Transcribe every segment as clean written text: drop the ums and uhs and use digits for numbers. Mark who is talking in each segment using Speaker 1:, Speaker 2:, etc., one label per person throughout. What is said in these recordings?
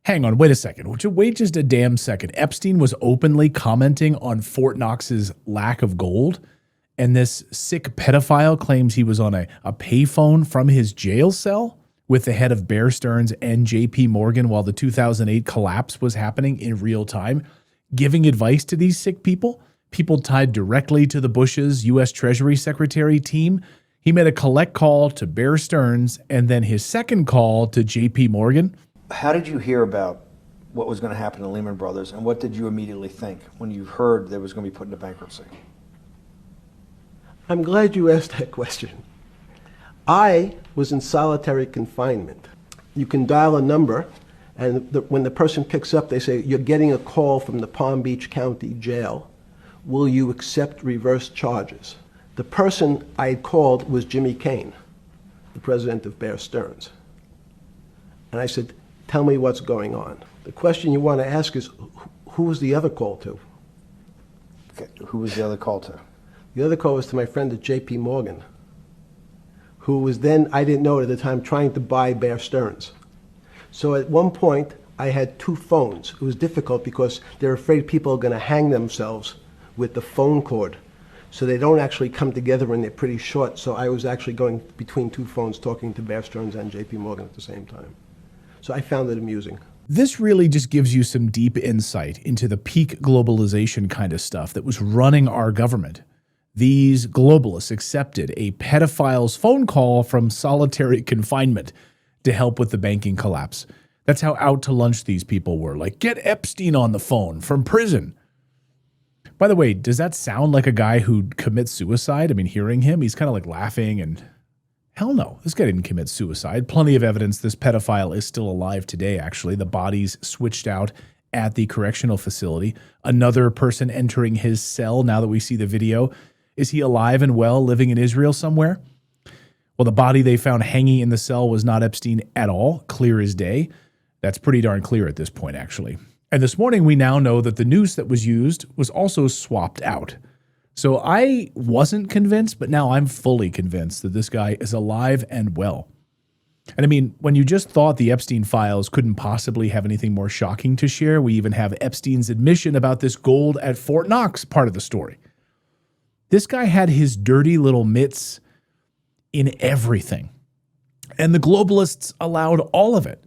Speaker 1: Hang on, wait a second. Wait just a damn second. Epstein was openly commenting on Fort Knox's lack of gold, and this sick pedophile claims he was on a payphone from his jail cell with the head of Bear Stearns and JP Morgan while the 2008 collapse was happening in real time, giving advice to these sick people tied directly to the Bush's U.S. Treasury Secretary team. He made a collect call to Bear Stearns and then his second call to JP Morgan.
Speaker 2: How did you hear about what was going to happen to Lehman Brothers, and what did you immediately think when you heard they was going to be put into bankruptcy?
Speaker 3: I'm glad you asked that question. I was in solitary confinement. You can dial a number, and when the person picks up, they say, "You're getting a call from the Palm Beach County Jail. Will you accept reverse charges?" The person I had called was Jimmy Kane, the president of Bear Stearns. And I said, "Tell me what's going on." The question you want to ask is, who was the other call to?
Speaker 2: Okay. Who was the other call to?
Speaker 3: The other call was to my friend at JP Morgan, who was then, I didn't know it at the time, trying to buy Bear Stearns. So at one point, I had two phones. It was difficult because they're afraid people are going to hang themselves with the phone cord. So they don't actually come together and they're pretty short. So I was actually going between two phones talking to Bear Stearns and JP Morgan at the same time. So I found it amusing.
Speaker 1: This really just gives you some deep insight into the peak globalization kind of stuff that was running our government. These globalists accepted a pedophile's phone call from solitary confinement to help with the banking collapse. That's how out to lunch these people were. Like, get Epstein on the phone from prison. By the way, does that sound like a guy who'd commit suicide? I mean, hearing him, he's kind of like laughing and hell no, this guy didn't commit suicide. Plenty of evidence this pedophile is still alive today, actually. The body's switched out at the correctional facility. Another person entering his cell now that we see the video. Is he alive and well, living in Israel somewhere? Well, the body they found hanging in the cell was not Epstein at all, clear as day. That's pretty darn clear at this point, actually. And this morning, we now know that the noose that was used was also swapped out. So I wasn't convinced, but now I'm fully convinced that this guy is alive and well. And I mean, when you just thought the Epstein Files couldn't possibly have anything more shocking to share, we even have Epstein's admission about this gold at Fort Knox part of the story. This guy had his dirty little mitts in everything. And the globalists allowed all of it.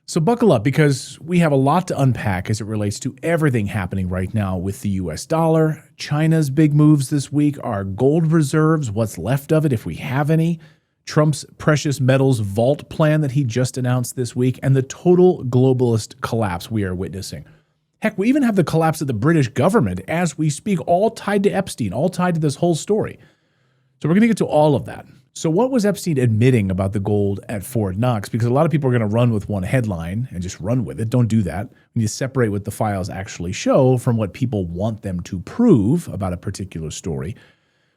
Speaker 1: So buckle up, because we have a lot to unpack as it relates to everything happening right now with the US dollar, China's big moves this week, our gold reserves, what's left of it if we have any, Trump's precious metals vault plan that he just announced this week, and the total globalist collapse we are witnessing. Heck, we even have the collapse of the British government as we speak, all tied to Epstein, all tied to this whole story. So we're going to get to all of that. So what was Epstein admitting about the gold at Fort Knox? Because a lot of people are going to run with one headline and just run with it. Don't do that. We need to separate what the files actually show from what people want them to prove about a particular story.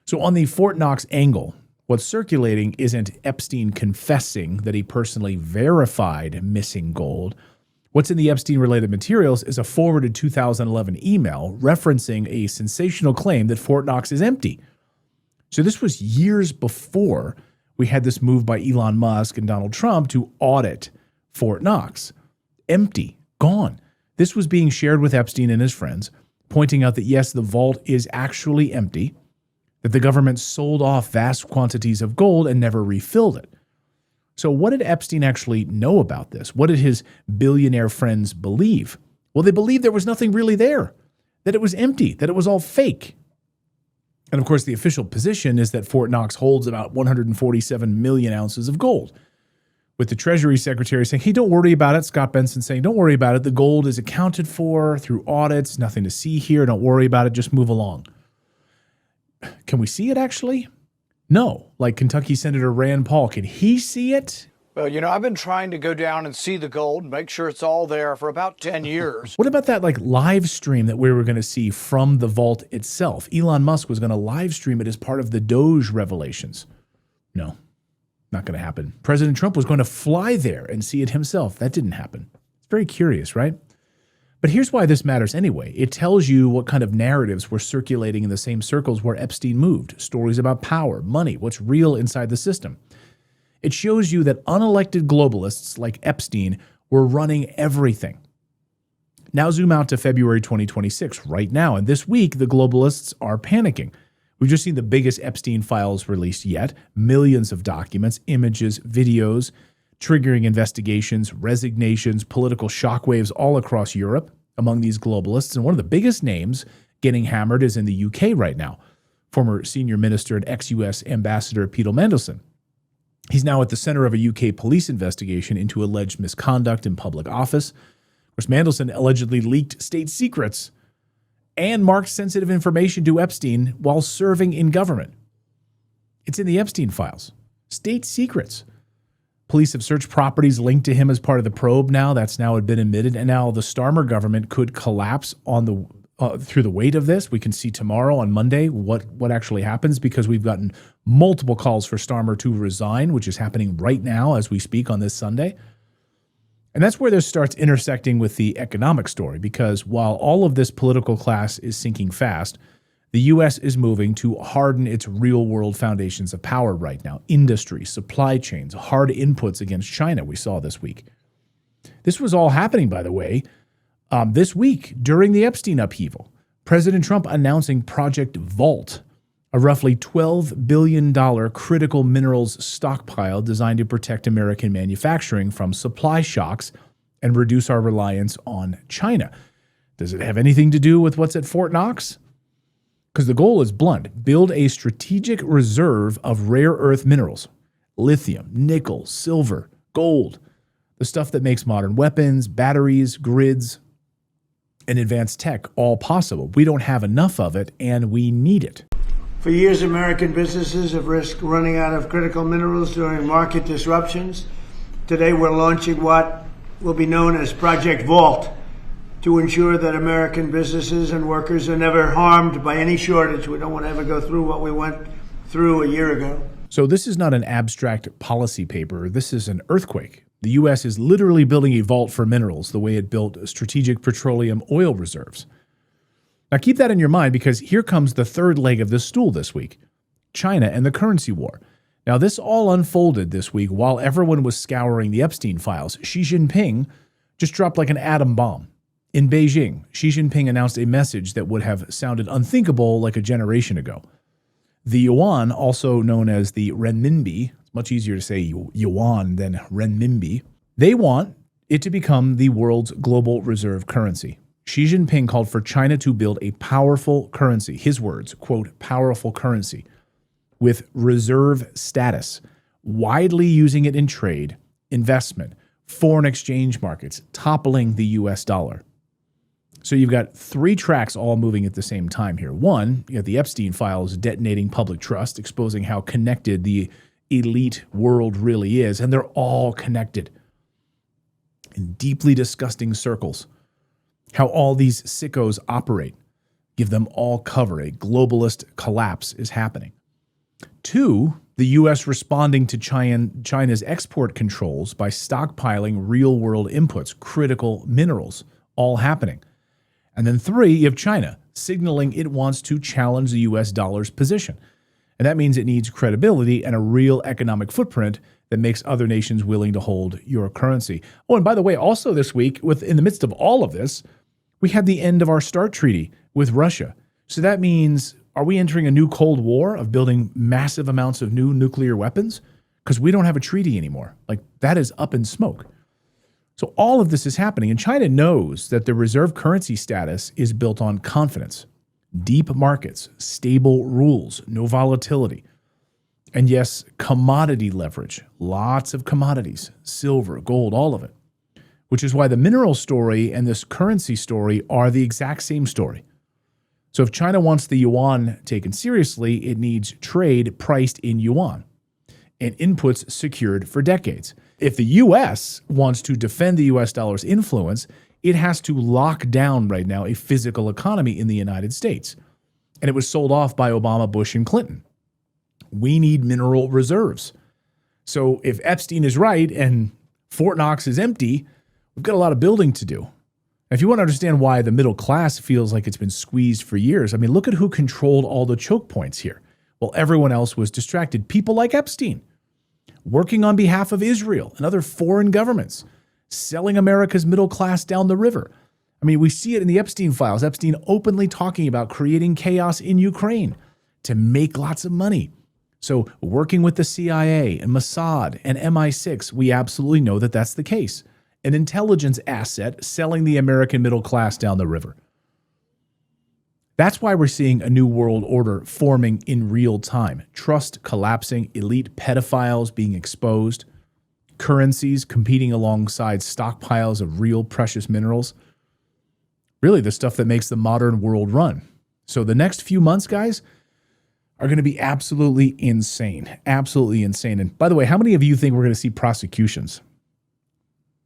Speaker 1: So on the Fort Knox angle, what's circulating isn't Epstein confessing that he personally verified missing gold. What's in the Epstein-related materials is a forwarded 2011 email referencing a sensational claim that Fort Knox is empty. So this was years before we had this move by Elon Musk and Donald Trump to audit Fort Knox. Empty, gone. This was being shared with Epstein and his friends, pointing out that yes, the vault is actually empty, that the government sold off vast quantities of gold and never refilled it. So what did Epstein actually know about this? What did his billionaire friends believe? Well, they believed there was nothing really there, that it was empty, that it was all fake. And of course, the official position is that Fort Knox holds about 147 million ounces of gold, with the Treasury Secretary saying, hey, don't worry about it. Scott Benson saying, don't worry about it. The gold is accounted for through audits. Nothing to see here. Don't worry about it. Just move along. Can we see it actually? No. Like Kentucky Senator Rand Paul, can he see it?
Speaker 4: Well, you know, I've been trying to go down and see the gold, make sure it's all there for about 10 years.
Speaker 1: What about that like live stream that we were going to see from the vault itself? Elon Musk was going to live stream it as part of the Doge revelations. No, not going to happen. President Trump was going to fly there and see it himself. That didn't happen. It's very curious, right? But here's why this matters anyway. It tells you what kind of narratives were circulating in the same circles where Epstein moved. Stories about power, money, what's real inside the system. It shows you that unelected globalists like Epstein were running everything. Now zoom out to February 2026 right now. And this week, the globalists are panicking. We've just seen the biggest Epstein Files released yet. Millions of documents, images, videos, triggering investigations, resignations, political shockwaves all across Europe among these globalists. And one of the biggest names getting hammered is in the UK right now. Former senior minister and ex-US ambassador Peter Mandelson. He's now at the center of a UK police investigation into alleged misconduct in public office. Of course, Mandelson allegedly leaked state secrets and marked sensitive information to Epstein while serving in government. It's in the Epstein Files. State secrets. Police have searched properties linked to him as part of the probe now. That's now been admitted. And now the Starmer government could collapse on the through the weight of this. We can see tomorrow on Monday what actually happens, because we've gotten multiple calls for Starmer to resign, which is happening right now as we speak on this Sunday. And that's where this starts intersecting with the economic story, because while all of this political class is sinking fast, the U.S. is moving to harden its real-world foundations of power right now. Industry, supply chains, hard inputs against China, we saw this week. This was all happening, by the way, this week during the Epstein upheaval. President Trump announcing Project Vault, a roughly $12 billion critical minerals stockpile designed to protect American manufacturing from supply shocks and reduce our reliance on China. Does it have anything to do with what's at Fort Knox? Because the goal is blunt: build a strategic reserve of rare earth minerals, lithium, nickel, silver, gold, the stuff that makes modern weapons, batteries, grids, and advanced tech all possible. We don't have enough of it, and we need it.
Speaker 5: For years, American businesses have risked running out of critical minerals during market disruptions. Today, we're launching what will be known as Project Vault to ensure that American businesses and workers are never harmed by any shortage. We don't want to ever go through what we went through a year ago.
Speaker 1: So this is not an abstract policy paper. This is an earthquake. The U.S. is literally building a vault for minerals the way it built strategic petroleum oil reserves. Now keep that in your mind, because here comes the third leg of this stool this week: China and the currency war. Now this all unfolded this week while everyone was scouring the Epstein Files. Xi Jinping just dropped like an atom bomb. In Beijing, Xi Jinping announced a message that would have sounded unthinkable like a generation ago. The Yuan, also known as the renminbi, it's much easier to say Yuan than renminbi, they want it to become the world's global reserve currency. Xi Jinping called for China to build a powerful currency, his words, quote, powerful currency, with reserve status, widely using it in trade, investment, foreign exchange markets, toppling the US dollar. So you've got three tracks all moving at the same time here. One, you have the Epstein Files detonating public trust, exposing how connected the elite world really is, and they're all connected in deeply disgusting circles. How all these sickos operate, give them all cover. A globalist collapse is happening. Two, the U.S. responding to China's export controls by stockpiling real-world inputs, critical minerals, all happening. And then three, you have China signaling it wants to challenge the U.S. dollar's position. And that means it needs credibility and a real economic footprint that makes other nations willing to hold your currency. Oh, and by the way, also this week, in the midst of all of this, we had the end of our START treaty with Russia. So that means, are we entering a new Cold War of building massive amounts of new nuclear weapons? Because we don't have a treaty anymore. Like, that is up in smoke. So all of this is happening, and China knows that the reserve currency status is built on confidence, deep markets, stable rules, no volatility, and yes, commodity leverage, lots of commodities, silver, gold, all of it, which is why the mineral story and this currency story are the exact same story. So if China wants the yuan taken seriously, it needs trade priced in yuan and inputs secured for decades. If the U.S. wants to defend the U.S. dollar's influence, it has to lock down right now a physical economy in the United States. And it was sold off by Obama, Bush, and Clinton. We need mineral reserves. So if Epstein is right and Fort Knox is empty, we've got a lot of building to do. And if you want to understand why the middle class feels like it's been squeezed for years, I mean, look at who controlled all the choke points here. Well, everyone else was distracted. People like Epstein, working on behalf of Israel and other foreign governments, selling America's middle class down the river. I mean, we see it in the Epstein Files. Epstein openly talking about creating chaos in Ukraine to make lots of money. So working with the CIA and Mossad and MI6, we absolutely know that that's the case. An intelligence asset selling the American middle class down the river. That's why we're seeing a new world order forming in real time. Trust collapsing, elite pedophiles being exposed, currencies competing alongside stockpiles of real precious minerals. Really the stuff that makes the modern world run. So the next few months, guys, are going to be absolutely insane. Absolutely insane. And by the way, how many of you think we're going to see prosecutions?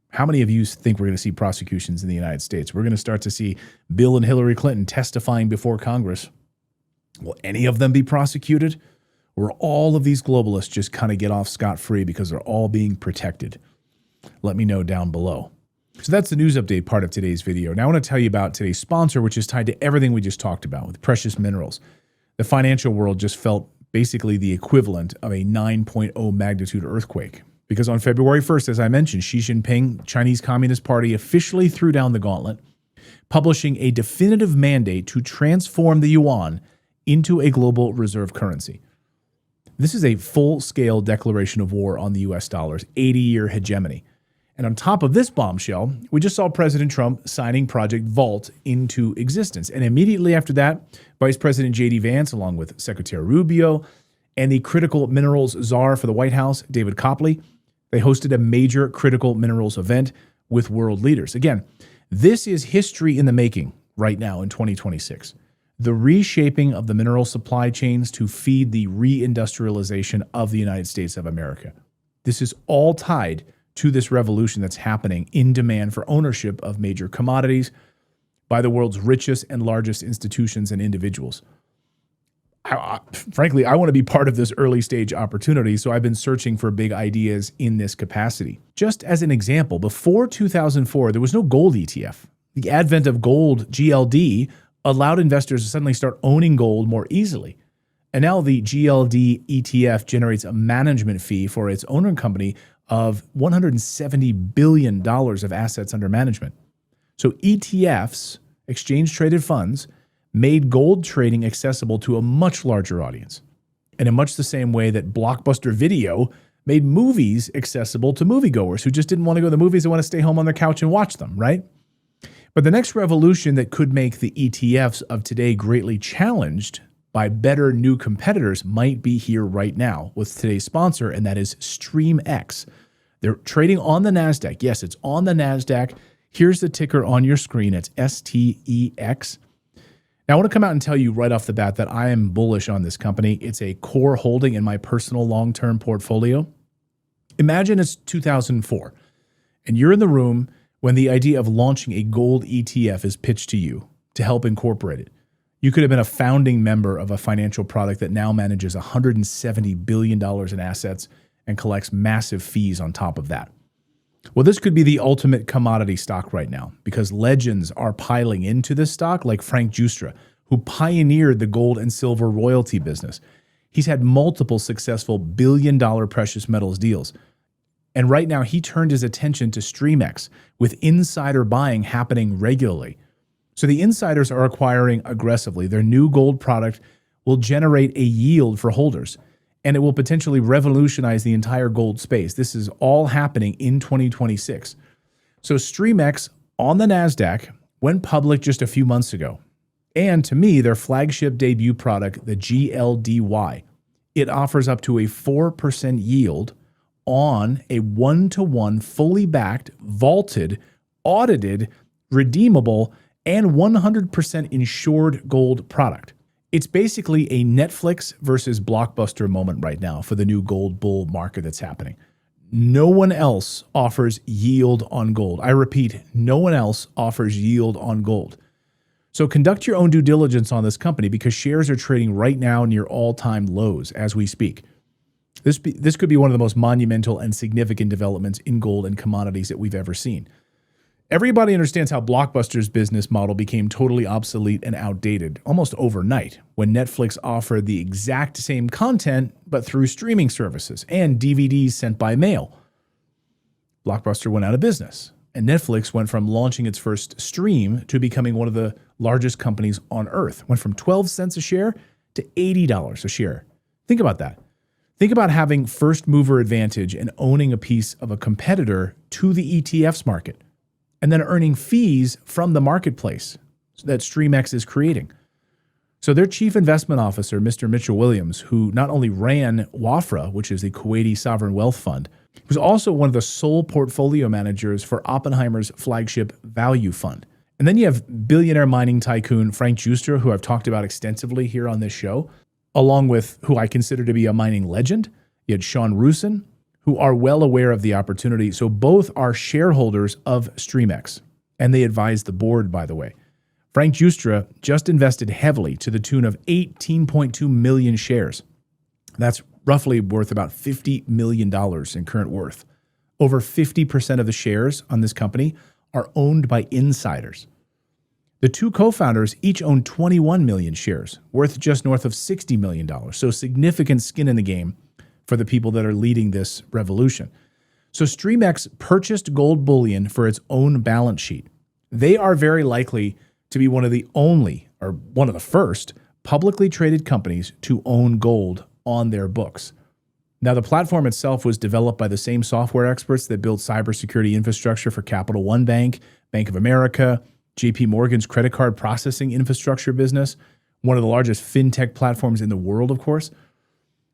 Speaker 1: How many of you think we're going to see prosecutions in the United States? We're going to start to see Bill and Hillary Clinton testifying before Congress. Will any of them be prosecuted? Or all of these globalists just kind of get off scot-free because they're all being protected? Let me know down below. So that's the news update part of today's video. Now I want to tell you about today's sponsor, which is tied to everything we just talked about with precious minerals. The financial world just felt basically the equivalent of a 9.0 magnitude earthquake. Because on February 1st, as I mentioned, Xi Jinping, Chinese Communist Party, officially threw down the gauntlet, publishing a definitive mandate to transform the yuan into a global reserve currency. This is a full-scale declaration of war on the US dollar's 80-year hegemony. And on top of this bombshell, we just saw President Trump signing Project Vault into existence. And immediately after that, Vice President J.D. Vance, along with Secretary Rubio and the critical minerals czar for the White House, David Copley, they hosted a major critical minerals event with world leaders. Again, this is history in the making right now in 2026. The reshaping of the mineral supply chains to feed the reindustrialization of the United States of America. This is all tied to this revolution that's happening in demand for ownership of major commodities by the world's richest and largest institutions and individuals. Frankly, I want to be part of this early stage opportunity, so I've been searching for big ideas in this capacity. Just as an example, before 2004, there was no gold ETF. The advent of gold, GLD, allowed investors to suddenly start owning gold more easily. And now the GLD ETF generates a management fee for its owner company of $170 billion of assets under management. So ETFs, exchange-traded funds, made gold trading accessible to a much larger audience. And in much the same way that Blockbuster Video made movies accessible to moviegoers who just didn't want to go to the movies, they want to stay home on their couch and watch them, right? But the next revolution that could make the ETFs of today greatly challenged by better new competitors might be here right now with today's sponsor, and that is StreamX. They're trading on the NASDAQ. Yes, it's on the NASDAQ. Here's the ticker on your screen. It's STEX. Now, I want to come out and tell you right off the bat that I am bullish on this company. It's a core holding in my personal long-term portfolio. Imagine it's 2004, and you're in the room when the idea of launching a gold ETF is pitched to you to help incorporate it. You could have been a founding member of a financial product that now manages $170 billion in assets and collects massive fees on top of that. Well, this could be the ultimate commodity stock right now because legends are piling into this stock like Frank Giustra, who pioneered the gold and silver royalty business. He's had multiple successful billion-dollar precious metals deals. And right now, he turned his attention to StreamX with insider buying happening regularly. So the insiders are acquiring aggressively. Their new gold product will generate a yield for holders, and it will potentially revolutionize the entire gold space. This is all happening in 2026. So StreamX on the NASDAQ went public just a few months ago. And to me, their flagship debut product, the GLDY, it offers up to a 4% yield on a one-to-one, fully backed, vaulted, audited, redeemable, and 100% insured gold product. It's basically a Netflix versus Blockbuster moment right now for the new gold bull market that's happening. No one else offers yield on gold. I repeat, no one else offers yield on gold. So conduct your own due diligence on this company because shares are trading right now near all-time lows as we speak. This could be one of the most monumental and significant developments in gold and commodities that we've ever seen. Everybody understands how Blockbuster's business model became totally obsolete and outdated almost overnight when Netflix offered the exact same content but through streaming services and DVDs sent by mail. Blockbuster went out of business. And Netflix went from launching its first stream to becoming one of the largest companies on earth. Went from 12 cents a share to $80 a share. Think about that. Think about having first mover advantage and owning a piece of a competitor to the ETFs market, and then earning fees from the marketplace that StreamX is creating. So their chief investment officer, Mr. Mitchell Williams, who not only ran WAFRA, which is the Kuwaiti Sovereign Wealth Fund, was also one of the sole portfolio managers for Oppenheimer's flagship Value Fund. And then you have billionaire mining tycoon Frank Giustra, who I've talked about extensively here on this show, along with who I consider to be a mining legend. You had Sean Rusin, who are well aware of the opportunity. So both are shareholders of StreamX, and they advise the board, by the way. Frank Giustra just invested heavily to the tune of 18.2 million shares. That's roughly worth about $50 million in current worth. Over 50% of the shares on this company are owned by insiders. The two co-founders each own 21 million shares, worth just north of $60 million. So significant skin in the game for the people that are leading this revolution. So StreamX purchased gold bullion for its own balance sheet. They are very likely to be one of the only, or one of the first, publicly traded companies to own gold on their books. Now, the platform itself was developed by the same software experts that built cybersecurity infrastructure for Capital One Bank, Bank of America, JP Morgan's credit card processing infrastructure business, one of the largest fintech platforms in the world, of course.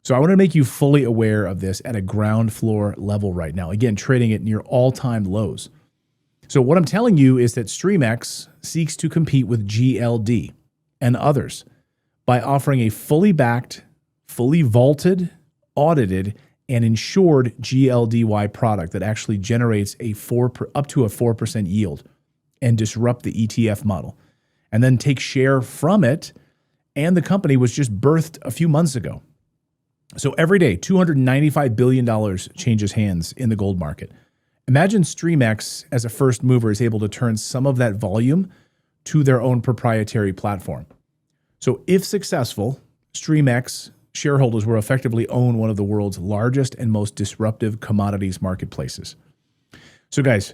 Speaker 1: So I want to make you fully aware of this at a ground floor level right now. Again, trading at near all-time lows. So what I'm telling you is that StreamX seeks to compete with GLD and others by offering a fully backed, fully vaulted, audited, and insured GLDY product that actually generates up to a 4% yield and disrupt the ETF model, and then take share from it. And the company was just birthed a few months ago. So every day, $295 billion changes hands in the gold market. Imagine StreamX as a first mover is able to turn some of that volume to their own proprietary platform. So if successful, StreamX shareholders will effectively own one of the world's largest and most disruptive commodities marketplaces. So guys,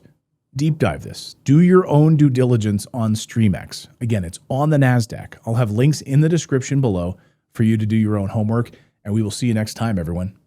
Speaker 1: deep dive this. Do your own due diligence on StreamX. Again, it's on the NASDAQ. I'll have links in the description below for you to do your own homework, and we will see you next time, everyone.